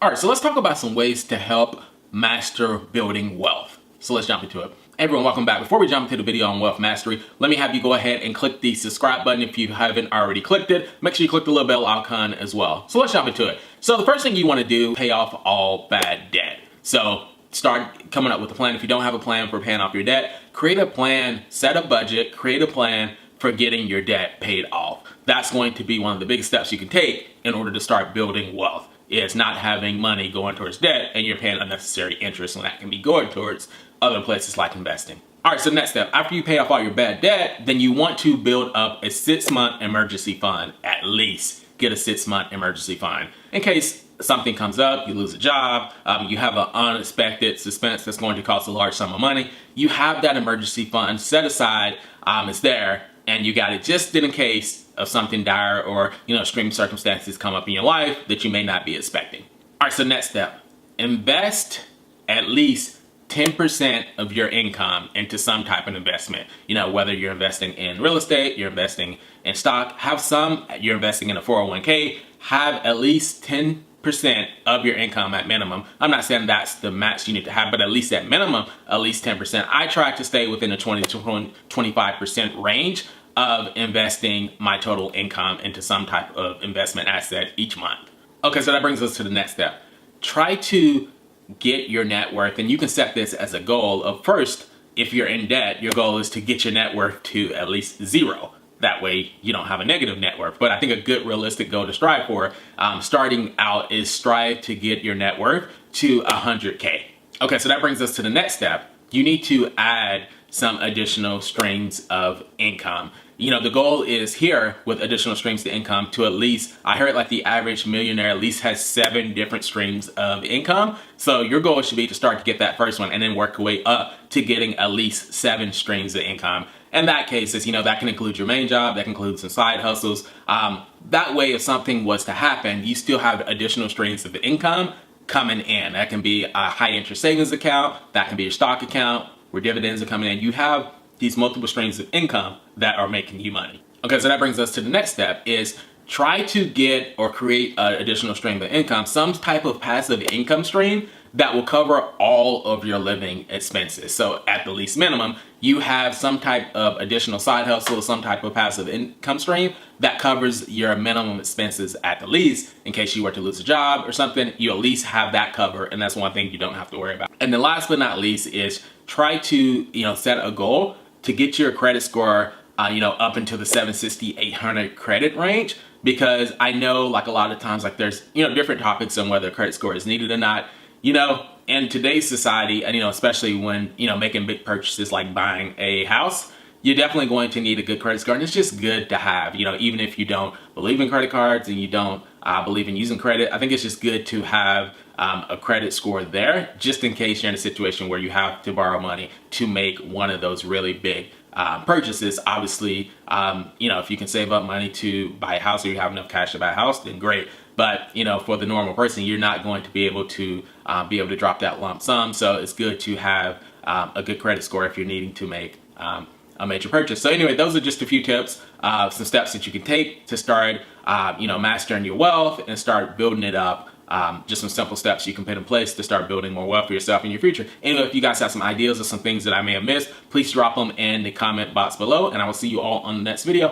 All right, so let's talk about some ways to help master building wealth. So let's jump into it. Everyone, welcome back. Before we jump into the video on wealth mastery, let me have you go ahead and click the subscribe button if you haven't already clicked it. Make sure you click the little bell icon as well. So let's jump into it. So the first thing you want to do, pay off all bad debt. So start coming up with a plan. If you don't have a plan for paying off your debt, create a plan, set a budget, create a plan for getting your debt paid off. That's going to be one of the biggest steps you can take in order to start building wealth. Is not having money going towards debt and you're paying unnecessary interest, and that can be going towards other places like investing. All right, so next step, after you pay off all your bad debt, then you want to build up a 6-month emergency fund. At least get a 6-month emergency fund in case something comes up, you lose a job, you have an unexpected expense that's going to cost a large sum of money. You have that emergency fund set aside, it's there, and you got it just in case of something dire or extreme circumstances come up in your life that you may not be expecting. All right, so next step, invest at least 10% of your income into some type of investment. Whether you're investing in real estate, you're investing in stock, you're investing in a 401k, have at least 10% of your income at minimum. I'm not saying that's the max you need to have, but at least at minimum, at least 10%. I try to stay within a 20 to 25% range of investing my total income into some type of investment asset each month. Okay, so that brings us to the next step. Try to get your net worth, and you can set this as a goal of first, if you're in debt, your goal is to get your net worth to at least 0. That way you don't have a negative net worth. But I think a good realistic goal to strive for, starting out, is strive to get your net worth to 100K. Okay, so that brings us to the next step. You need to add some additional streams of income. The goal is here with additional streams to income to at least, I heard like the average millionaire at least has 7 different streams of income. So your goal should be to start to get that first one and then work your way up to getting at least 7 streams of income. And that case is, that can include your main job, that can include some side hustles. That way, if something was to happen, you still have additional streams of income coming in. That can be a high interest savings account, that can be your stock account where dividends are coming in. You have these multiple streams of income that are making you money. Okay, so that brings us to the next step, is try to get or create an additional stream of income, some type of passive income stream that will cover all of your living expenses. So at the least minimum, you have some type of additional side hustle, some type of passive income stream that covers your minimum expenses at the least. In case you were to lose a job or something, you at least have that covered, and that's one thing you don't have to worry about. And then last but not least is try to set a goal to get your credit score up into the 760, 800 credit range, because I know like a lot of times like there's different topics on whether credit score is needed or not. In today's society, and especially when making big purchases like buying a house, you're definitely going to need a good credit score, and it's just good to have. Even if you don't believe in credit cards and you don't believe in using credit, I think it's just good to have a credit score there, just in case you're in a situation where you have to borrow money to make one of those really big purchases. Obviously, if you can save up money to buy a house, or you have enough cash to buy a house, then great. But for the normal person, you're not going to be able to drop that lump sum. So it's good to have a good credit score if you're needing to make a major purchase. So anyway, those are just a few tips, some steps that you can take to start mastering your wealth and start building it up. Just some simple steps you can put in place to start building more wealth for yourself in your future. Anyway, if you guys have some ideas or some things that I may have missed, please drop them in the comment box below, and I will see you all on the next video.